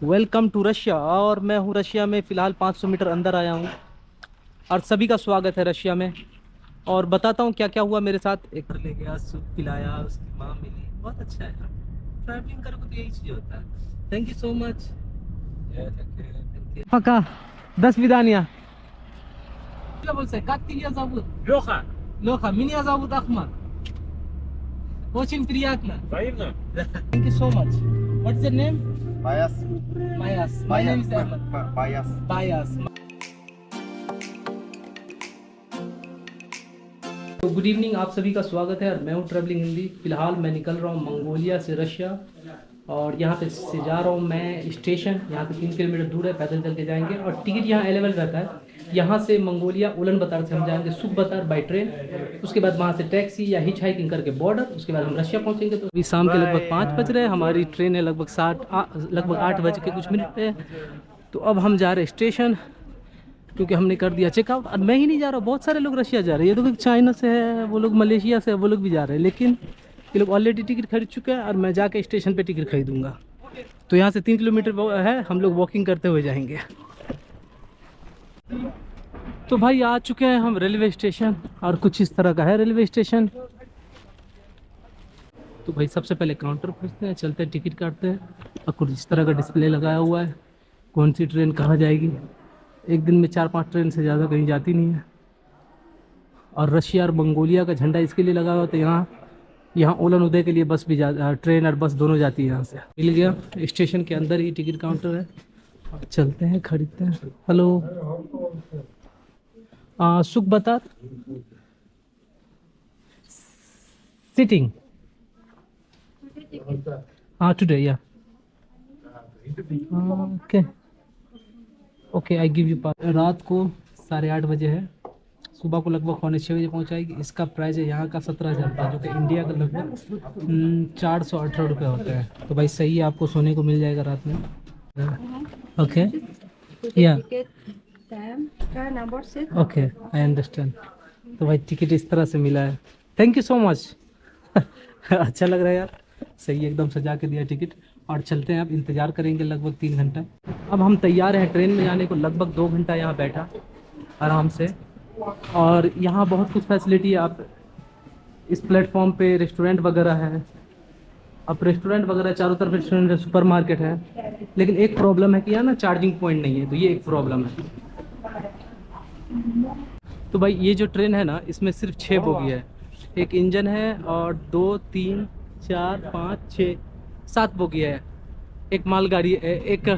Welcome to Russia. और मैं हूँ रशिया में, फ़िलहाल 500 मीटर अंदर आया हूँ। और सभी का स्वागत है रशिया में। और बताता हूँ क्या क्या हुआ मेरे साथ। एक ले गया, सूप पिलाया, उसकी माँ मिली, बहुत अच्छा है यार। ट्रैवलिंग करो तो यही चीज़ होता है। Thank you so much. पक्का 10 विदानिया क्या बोलते हैं? कातिलिया जाबूत Леха, लोखा मिनिया जाबूत अखमर очень приятно। Thank you so much. What's your name? Bias. Mayas. My name is Ahmed. Bias. Bayas. तो गुड इवनिंग, आप सभी का स्वागत है। और मैं हूँ ट्रैवलिंग हिंदी। फिलहाल मैं निकल रहा हूँ मंगोलिया से रशिया। और यहाँ पे से जा रहा हूँ मैं स्टेशन। यहाँ से 3 किलोमीटर दूर है, पैदल चल के जाएंगे। और टिकट यहाँ अवेलेबल रहता है। यहाँ से मंगोलिया उलन बतर से हम जाएंगे सुख बतर बाई ट्रेन। उसके बाद वहाँ से टैक्सी या हिच हाइकिंग करके बॉर्डर, उसके बाद हम रशिया पहुँचेंगे। तो अभी शाम के लगभग 5 बज रहे हैं। हमारी ट्रेन है लगभग 8 बज के कुछ मिनट पे। तो अब हम जा रहे हैं स्टेशन, क्योंकि हमने कर दिया चेकआउट। और मैं ही नहीं जा रहा, बहुत सारे लोग रशिया जा रहे हैं। ये लोग चाइना से है, वो लोग मलेशिया से है, वो लोग भी जा रहे हैं। लेकिन ये लोग ऑलरेडी टिकट खरीद चुके हैं और मैं जाके स्टेशन पे टिकट खरीदूंगा। तो यहाँ से 3 किलोमीटर है, हम लोग वॉकिंग करते हुए जाएंगे। तो भाई आ चुके हैं हम रेलवे स्टेशन, और कुछ इस तरह का है रेलवे स्टेशन। तो भाई सबसे पहले काउंटर खोजते हैं, चलते हैं, टिकट काटते हैं। और कुछ इस तरह का डिस्प्ले लगाया हुआ है, कौन सी ट्रेन कहाँ जाएगी। एक दिन में 4-5 ट्रेन से ज़्यादा कहीं जाती नहीं है। और रशिया और मंगोलिया का झंडा इसके लिए लगा हुआ, तो यहाँ उलन उदय के लिए बस भी ट्रेन और बस दोनों जाती है। यहाँ से मिल गया, स्टेशन के अंदर ही टिकट काउंटर है। चलते हैं, खरीदते हैं। हेलो, सुख बता सिटिंग। हाँ टुडे या okay okay, I give you pass. रात को 8:30 बजे है, सुबह को लगभग 5:45 बजे पहुँचाएगी। इसका प्राइस है यहाँ का 17,000 रुपये, जो कि इंडिया का लगभग 418 रुपये होता है। तो भाई सही है, आपको सोने को मिल जाएगा रात में। ओके या ओके, आई अंडरस्टैंड। तो भाई टिकट इस तरह से मिला है। Thank you so much. अच्छा लग रहा है यार, सही एकदम सजा के दिया टिकट। और चलते हैं, अब इंतज़ार करेंगे लगभग 3 घंटा। अब हम तैयार हैं ट्रेन में जाने को। लगभग 2 घंटा यहाँ बैठा आराम से। और यहाँ बहुत कुछ फैसिलिटी है। आप इस प्लेटफॉर्म पे रेस्टोरेंट वगैरह है। अब रेस्टोरेंट वगैरह चारों तरफ रेस्टोरेंट है, सुपर मार्केट है। लेकिन एक प्रॉब्लम है कि यहाँ ना चार्जिंग पॉइंट नहीं है, तो ये एक प्रॉब्लम है। तो भाई ये जो ट्रेन है ना, इसमें सिर्फ 6 बोगी है। एक इंजन है और 2 3 4 5 6 7 बोगी है। एक मालगाड़ी है, एक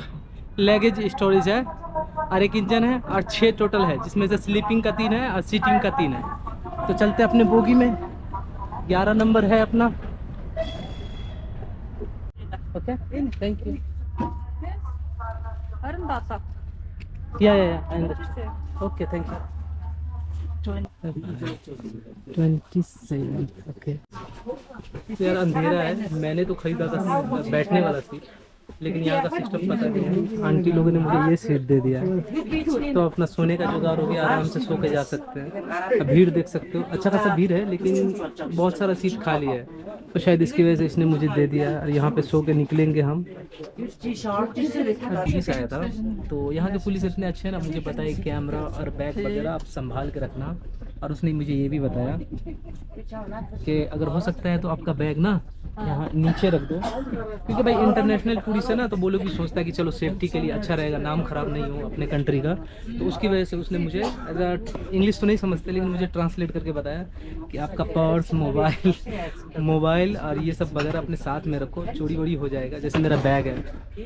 लगेज स्टोरेज है, और एक इंजन है, और 6 टोटल है, जिसमें से स्लीपिंग का 3 है और सीटिंग का 3 है। तो चलते हैं अपने बोगी में। 11 नंबर है अपना। Okay, thank you. या I understand. Okay, thank you. 27 okay. तो यार अंधेरा है, मैंने तो खरीदा था बैठने वाला सीट, लेकिन यहाँ का सिस्टम पता नहीं है। आंटी लोगों ने मुझे ये सीट दे दिया है, तो अपना सोने का जुगाड़ हो गया, आराम से सो के जा सकते हैं। भीड़ देख सकते हो, अच्छा खासा भीड़ है, लेकिन बहुत सारा सीट खाली है। तो शायद इसकी वजह से इसने मुझे दे दिया है। और यहाँ पे सो के निकलेंगे हम। पुलिस आया था, तो यहाँ के पुलिस इतने अच्छे हैं ना, मुझे पता है कैमरा और बैग वगैरह आप संभाल के रखना। और उसने मुझे ये भी बताया कि अगर हो सकता है तो आपका बैग ना यहाँ नीचे रख दो, क्योंकि भाई इंटरनेशनल टूरिस्ट है ना, तो वो लोग भी सोचता है कि चलो सेफ्टी के लिए अच्छा रहेगा, नाम खराब नहीं हो अपने कंट्री का। तो उसकी वजह से उसने मुझे इंग्लिश तो नहीं समझते, लेकिन मुझे ट्रांसलेट करके बताया कि आपका पर्स, मोबाइल और ये सब वगैरह अपने साथ में रखो, चोरी वोरी हो जाएगा। जैसे मेरा बैग है,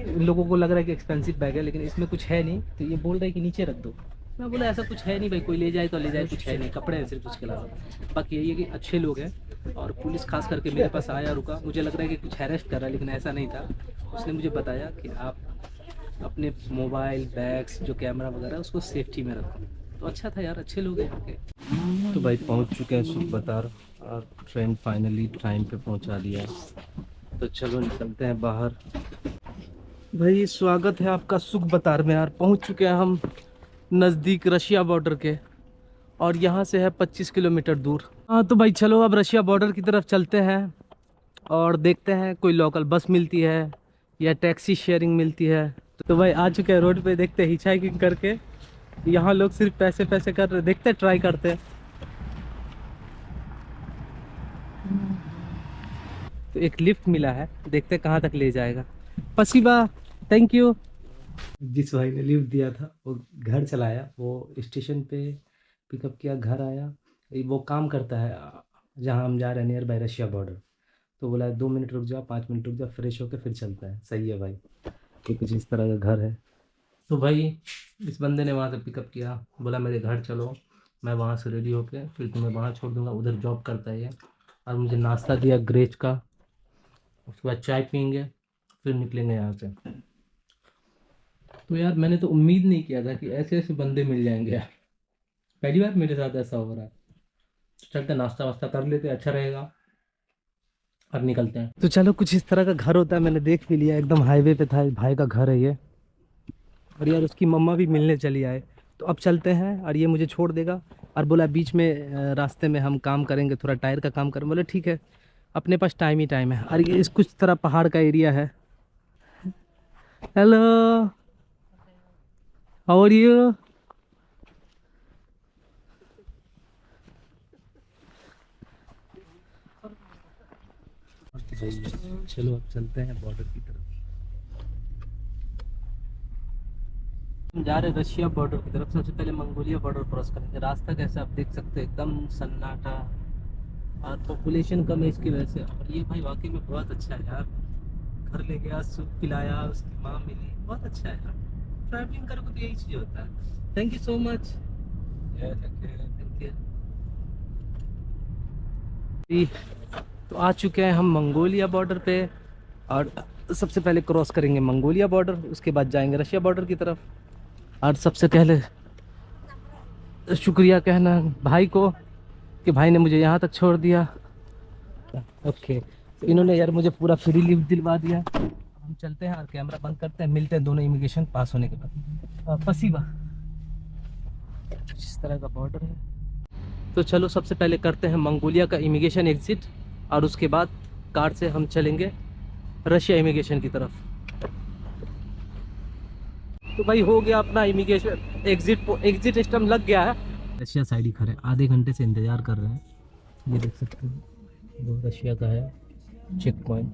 इन लोगों को लग रहा है कि एक्सपेंसिव बैग है, लेकिन इसमें कुछ है नहीं, तो ये बोल रहा है कि नीचे रख दो। मैं बोला ऐसा कुछ है नहीं भाई, कोई ले जाए तो ले जाए, कुछ है नहीं, कपड़े हैं सिर्फ उसके अलावा। बाकी यही है कि अच्छे लोग हैं। और पुलिस खास करके मेरे पास आया, रुका, मुझे लग रहा है कि कुछ अरेस्ट कर रहा है, लेकिन ऐसा नहीं था। उसने मुझे बताया कि आप अपने मोबाइल, बैग्स, जो कैमरा वगैरह उसको सेफ्टी में रखो। तो अच्छा था यार, अच्छे लोग हैं यहाँ के। तो भाई पहुँच चुके हैं सुख बतर, और ट्रेन फाइनली टाइम पे पहुँचा दिया। तो चलो निकलते हैं बाहर। भाई स्वागत है आपका सुख बतर में यार। पहुँच चुके हैं हम नज़दीक रशिया बॉर्डर के, और यहाँ से है 25 किलोमीटर दूर। हाँ तो भाई चलो अब रशिया बॉर्डर की तरफ चलते हैं, और देखते हैं कोई लोकल बस मिलती है या टैक्सी शेयरिंग मिलती है। तो भाई आ चुके हैं रोड पे, देखते हैं हिचहाइकिंग करके। यहाँ लोग सिर्फ पैसे पैसे कर रहे, देखते हैं, ट्राई करते हैं। तो एक लिफ्ट मिला है, देखते हैं कहाँ तक ले जाएगा। पसीबा, थैंक यू। जिस भाई ने लिफ्ट दिया था वो घर चलाया, वो स्टेशन पे पिकअप किया, घर आया। वो काम करता है जहाँ हम जा रहे हैं, नियर बाय रशिया बॉर्डर। तो बोला 2 मिनट रुक जाओ, 5 मिनट रुक जाओ, फ्रेश होके फिर चलता है। सही है भाई। तो कुछ इस तरह का घर है। तो भाई इस बंदे ने वहाँ से पिकअप किया, बोला मेरे घर चलो, मैं वहाँ से रेडी होके फिर तुम्हें वहाँ छोड़ दूँगा। उधर जॉब करता है ये। और मुझे नाश्ता दिया ग्रेज का, उसके बाद चाय पीएंगे, फिर निकलेंगे यहाँ से। तो यार मैंने तो उम्मीद नहीं किया था कि ऐसे ऐसे बंदे मिल जाएंगे यार। पहली बार मेरे साथ ऐसा हो रहा है। चलते नाश्ता वास्ता कर लेते, अच्छा रहेगा, और निकलते हैं। तो चलो, कुछ इस तरह का घर होता है, मैंने देख भी लिया, एकदम हाईवे पे था भाई का घर है ये। और यार उसकी मम्मा भी मिलने चली आए। तो अब चलते हैं और ये मुझे छोड़ देगा। और बोला बीच में रास्ते में हम काम करेंगे, थोड़ा टायर का काम करें। बोले ठीक है, अपने पास टाइम ही टाइम है। और ये इस कुछ तरह पहाड़ का एरिया है। Hello, how are you? चलो अब चलते हैं बॉर्डर की तरफ। हम जा रहे हैं रशिया बॉर्डर की तरफ। सबसे पहले मंगोलिया बॉर्डर क्रॉस करेंगे। रास्ता कैसा आप देख सकते हैं, एकदम सन्नाटा, और पॉपुलेशन कम है इसकी वजह से। और ये भाई वाकई में बहुत अच्छा है यार। घर ले गया, सूप पिलाया, उसकी माँ मिली, बहुत अच्छा है यार। ट्रैवलिंग करोगे तो यही चीज़ होता है। Thank you so much. Thank you. तो आ चुके हैं हम मंगोलिया बॉर्डर पे। और सबसे पहले क्रॉस करेंगे मंगोलिया बॉर्डर, उसके बाद जाएंगे रशिया बॉर्डर की तरफ। और सबसे पहले शुक्रिया कहना भाई को कि भाई ने मुझे यहाँ तक छोड़ दिया। ओके, तो इन्होंने यार मुझे पूरा फ्री लिफ्ट दिलवा दिया। हम चलते हैं और कैमरा बंद करते हैं, मिलते हैं दोनों इमिग्रेशन पास होने के बाद। पसीबा जिस तरह का बॉर्डर है। तो चलो सबसे पहले करते हैं मंगोलिया का इमिग्रेशन एग्जिट, और उसके बाद कार से हम चलेंगे रशिया इमिग्रेशन की तरफ। तो भाई हो गया अपना इमिग्रेशन एग्जिट सिस्टम लग गया है। रशिया साइड ही खड़े, आधे घंटे से इंतज़ार कर रहे हैं। ये देख सकते हैं, वो रशिया का है चेक पॉइंट।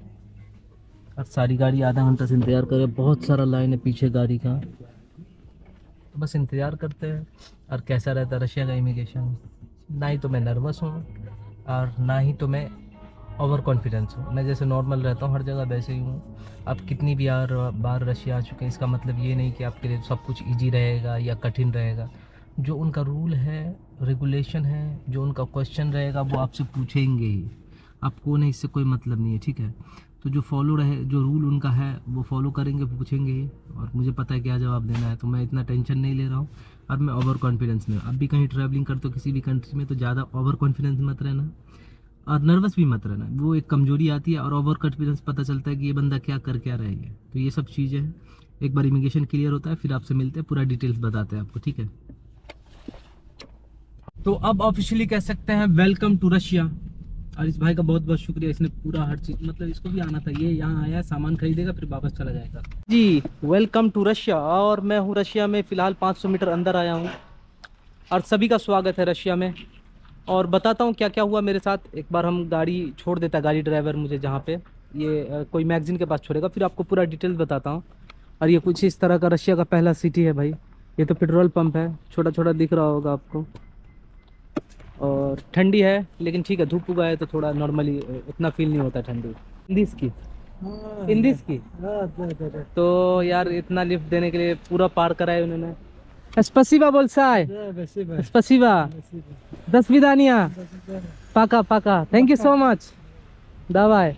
और सारी गाड़ी आधा घंटा से इंतज़ार कर रहे हैं। बहुत सारा लाइन है पीछे गाड़ी का। तो बस इंतज़ार करते हैं। और कैसा रहता है रशिया का इमिग्रेशन, ना ही तो मैं नर्वस हूँ और ना ही तो मैं ओवर कॉन्फिडेंस हूँ। मैं जैसे नॉर्मल रहता हूँ हर जगह वैसे ही हूँ। आप कितनी भी बार रशिया आ चुके हैं, इसका मतलब ये नहीं कि आपके लिए सब कुछ इजी रहेगा या कठिन रहेगा। जो उनका रूल है, रेगुलेशन है, जो उनका क्वेश्चन रहेगा वो आपसे पूछेंगे ही। आपको नहीं, इससे कोई मतलब नहीं है, ठीक है। तो जो फॉलो रहे, जो रूल उनका है वो फॉलो करेंगे, पूछेंगे ही। और मुझे पता है क्या जवाब देना है, तो मैं इतना टेंशन नहीं ले रहा हूँ। और मैं ओवर कॉन्फिडेंस में, अब भी कहीं ट्रैवलिंग करते हो किसी भी कंट्री में, तो ज़्यादा ओवर कॉन्फिडेंस मत रहना और नर्वस भी मत रहना। वो एक कमजोरी आती है, और ओवर कॉन्फिडेंस पता चलता है कि ये बंदा क्या कर क्या रहा है। तो ये सब चीज़ें हैं। एक बार इमिग्रेशन क्लियर होता है फिर आपसे मिलते हैं, पूरा डिटेल्स बताते हैं आपको, ठीक है। तो अब ऑफिशियली कह सकते हैं वेलकम टू रशिया। और इस भाई का बहुत बहुत शुक्रिया, इसने पूरा हर चीज़, मतलब इसको भी आना था। ये यहाँ आया, सामान खरीदेगा, फिर वापस चला जाएगा। जी वेलकम टू रशिया। और मैं हूँ रशिया में, फ़िलहाल 500 मीटर अंदर आया हूँ। और सभी का स्वागत है रशिया में। और बताता हूँ क्या क्या हुआ मेरे साथ। एक बार हम गाड़ी छोड़ देता है, गाड़ी ड्राइवर मुझे जहाँ पे ये कोई मैगजीन के पास छोड़ेगा, फिर आपको पूरा डिटेल्स बताता हूँ। और ये कुछ इस तरह का रशिया का पहला सिटी है भाई। ये तो पेट्रोल पंप है, छोटा छोटा दिख रहा होगा आपको। और ठंडी है, लेकिन ठीक है, धूप उगा है तो थोड़ा नॉर्मली इतना फील नहीं होता ठंडी। हिंदीस की हिंदीस की। तो यार इतना लिफ्ट देने के लिए पूरा पार कराए उन्होंने। स्पसीबा बोलसा है, स्पसीबा। 10 विदानिया पाका पाका, थैंक यू सो मच। दावाई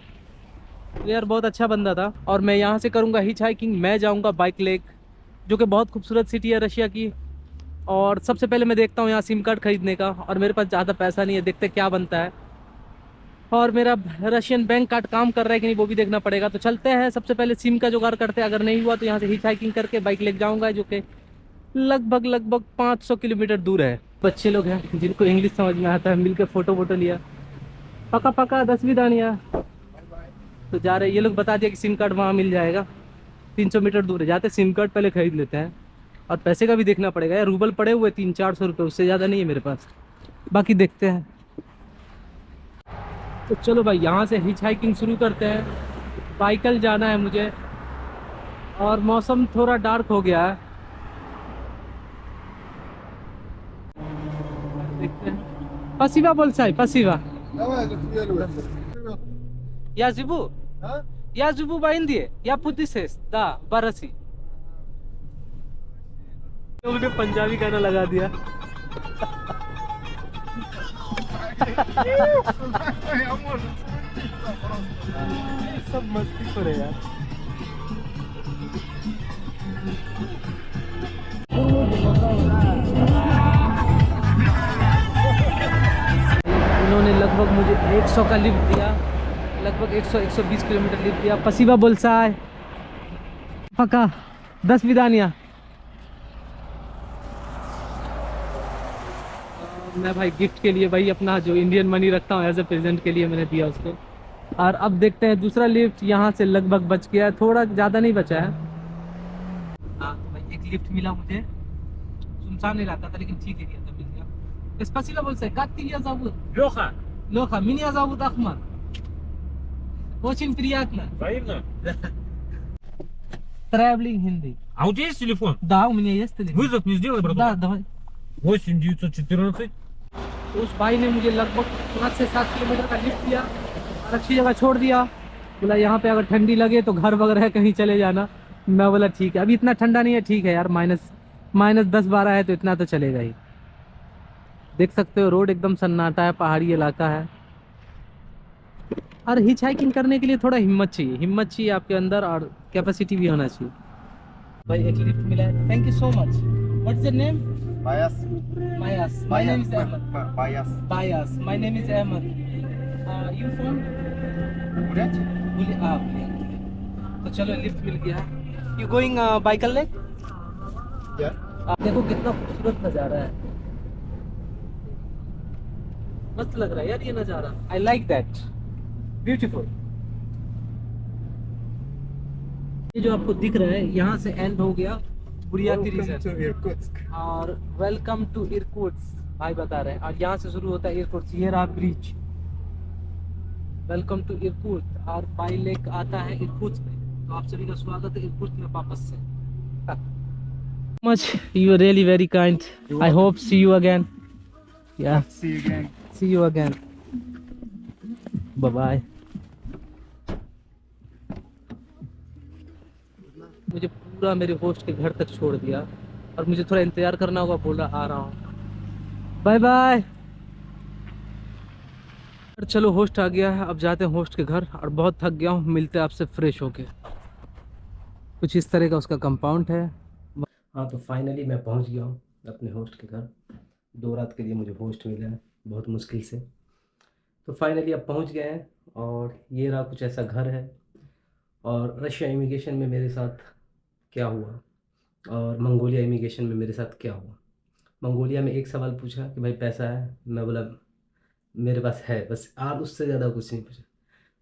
यार बहुत अच्छा बंदा था। और मैं यहाँ से करूँगा हिच हाइकिंग, मैं जाऊँगा बाइक लेक, जो कि बहुत खूबसूरत सिटी है रशिया की। और सबसे पहले मैं देखता हूँ यहाँ सिम कार्ड खरीदने का, और मेरे पास ज़्यादा पैसा नहीं है, देखते क्या बनता है। और मेरा रशियन बैंक कार्ड काम कर रहा है कि नहीं वो भी देखना पड़ेगा। तो चलते हैं, सबसे पहले सिम का जुगाड़ करते हैं। अगर नहीं हुआ तो यहाँ से हिच हाइकिंग करके बाइक लेके जाऊँगा, जो कि लगभग 500 किलोमीटर दूर है। बच्चे लोग हैं जिनको इंग्लिश समझ में आता है, मिलकर फ़ोटो वोटो लिया। पका पका 10 विदानिया। तो जा रहे, ये लोग बता दिया कि सिम कार्ड वहाँ मिल जाएगा। 300 मीटर दूर है। जाते सिम कार्ड पहले खरीद लेते हैं, और पैसे का भी देखना पड़ेगा यार, रूबल पड़े हुए 300-400 रुपये, उससे ज़्यादा नहीं है मेरे पास। बाकी देखते हैं। तो चलो भाई यहाँ से हिच हाइकिंग शुरू करते हैं। बाइकल जाना है मुझे, और मौसम थोड़ा डार्क हो गया है। देखते हैं। पसीवा बोल साई, पसीवा या जिबू, या जिबू बाइन दिए या पुतिसेस दा बारसी। लोगों ने पंजाबी गाना लगा दिया। सब मस्ती करे यार। इन्होंने लगभग मुझे 100 का लिफ्ट दिया, लगभग 100-120 किलोमीटर लिफ्ट दिया। पसीवा बोलसा है पक्का 10 विदानिया। मैं भाई गिफ्ट के लिए भाई अपना जो इंडियन मनी रखता हूँ एज ए प्रेजेंट के लिए मैंने दिया उसको। और अब देखते हैं दूसरा लिफ्ट यहाँ से लगभग बच गया है, थोड़ा ज़्यादा नहीं बचा है। हाँ तो भाई एक लिफ्ट मिला मुझे, सुनसान इलाका था लेकिन ठीक एरिया था, मिल गया। स्पेसिला बोल से कातिया जाबुत लोखा लोखा मिनिया जाबुत अखमर कोचिंग приятно Взаимно. ट्रैवलिंग हिंदी। А у тебя есть телефон? Да, у меня есть телефон। Вызов не сделай, братан. Да, давай। 8914. तो उस भाई ने मुझे लगभग 5 से 7 किलोमीटर का लिफ्ट दिया और अच्छी जगह छोड़ दिया। बोला यहाँ पे अगर ठंडी लगे तो घर वगैरह कहीं चले जाना। मैं बोला ठीक है, अभी इतना ठंडा नहीं है, ठीक है यार, -10-12 है तो इतना तो चलेगा ही। देख सकते हो रोड एकदम सन्नाटा है, पहाड़ी इलाका है। और हिच हाइकिंग करने के लिए थोड़ा हिम्मत चाहिए आपके अंदर, और कैपेसिटी भी होना चाहिए। भाई एक लिफ्ट मिला है, thank you so much. What's your name? Bias. Mayas. My name is Ahmed. Bias. Bias. My name is Ahmed. You from? Бурятия? तो चलो लिफ्ट मिल गया है। You going Baikal lake? Yeah. आप देखो कितना खूबसूरत नज़ारा है, मस्त लग रहा है यार ये नज़ारा। I like that. Beautiful. ये जो आपको दिख रहा है यहाँ से एंड हो गया बुरियाती Welcome रिजर्व, to Irkutsk. और वेलकम टू इरकुट्स्क भाई बता रहे हैं। और यहाँ से शुरू होता है इरकुट्स्क, ये रहा ब्रिज। वेलकम टू इरकुट्स्क, और बाई लेक आता है इरकुट्स्क में। तो आप सभी का स्वागत है इरकुट्स्क में वापस से। Much you are really very kind. I hope see you again. या See you again. See you again, bye bye. मुझे पूरा मेरे होस्ट के घर तक छोड़ दिया, और मुझे थोड़ा इंतजार करना होगा, बोल रहा आ रहा हूँ, बाय बाय। चलो होस्ट आ गया है, अब जाते हैं होस्ट के घर, और बहुत थक गया हूँ, मिलते हैं आपसे फ्रेश होके। कुछ इस तरह का उसका कंपाउंड है। हाँ तो फाइनली मैं पहुँच गया हूँ अपने होस्ट के घर। 2 रात के लिए मुझे होस्ट मिला है बहुत मुश्किल से। तो फाइनली अब पहुँच गए हैं, और ये रहा कुछ ऐसा घर है। और रशिया इमिग्रेशन में मेरे साथ क्या हुआ, और मंगोलिया इमिग्रेशन में मेरे साथ क्या हुआ। मंगोलिया में एक सवाल पूछा कि भाई पैसा है, मैं बोला मेरे पास है बस, और उससे ज़्यादा कुछ नहीं पूछा।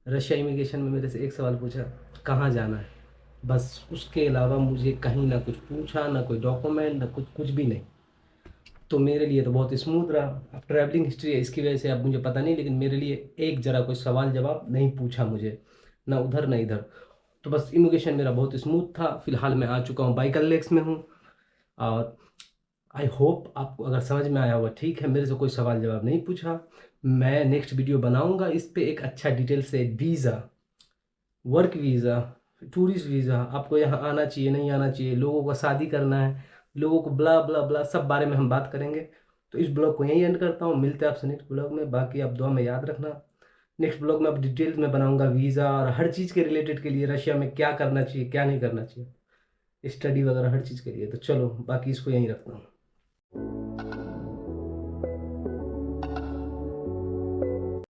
रशिया इमिग्रेशन में मेरे से एक सवाल पूछा कहाँ जाना है, बस उसके अलावा मुझे कहीं ना कुछ पूछा, ना कोई डॉक्यूमेंट, ना कुछ भी नहीं। तो मेरे लिए तो बहुत स्मूथ रहा। अब ट्रैवलिंग हिस्ट्री है इसकी वजह से अब मुझे पता नहीं, लेकिन मेरे लिए एक जरा कोई सवाल जवाब नहीं पूछा मुझे, ना उधर ना इधर। तो बस इमिग्रेशन मेरा बहुत स्मूथ था। फिलहाल मैं आ चुका हूँ बाइकल लेक्स में हूँ, और आई होप आपको अगर समझ में आया होगा। ठीक है, मेरे से कोई सवाल जवाब नहीं पूछा। मैं नेक्स्ट वीडियो बनाऊँगा इस पर एक अच्छा डिटेल से, visa, work visa, tourist visa, आपको यहाँ आना चाहिए नहीं आना चाहिए, लोगों को शादी करना है, लोगों को ब्ला ब्ला ब्ला, सब बारे में हम बात करेंगे। तो इस ब्लॉग को यहीं एंड करता हूँ, मिलते हैं आपसे नेक्स्ट ब्लॉग में। बाकी आप दुआ में याद रखना, नेक्स्ट ब्लॉग में अब डिटेल्स में बनाऊंगा वीज़ा और हर चीज़ के रिलेटेड के लिए, रशिया में क्या करना चाहिए क्या नहीं करना चाहिए, स्टडी वगैरह हर चीज़ के लिए। तो चलो बाकी इसको यहीं रखता हूँ।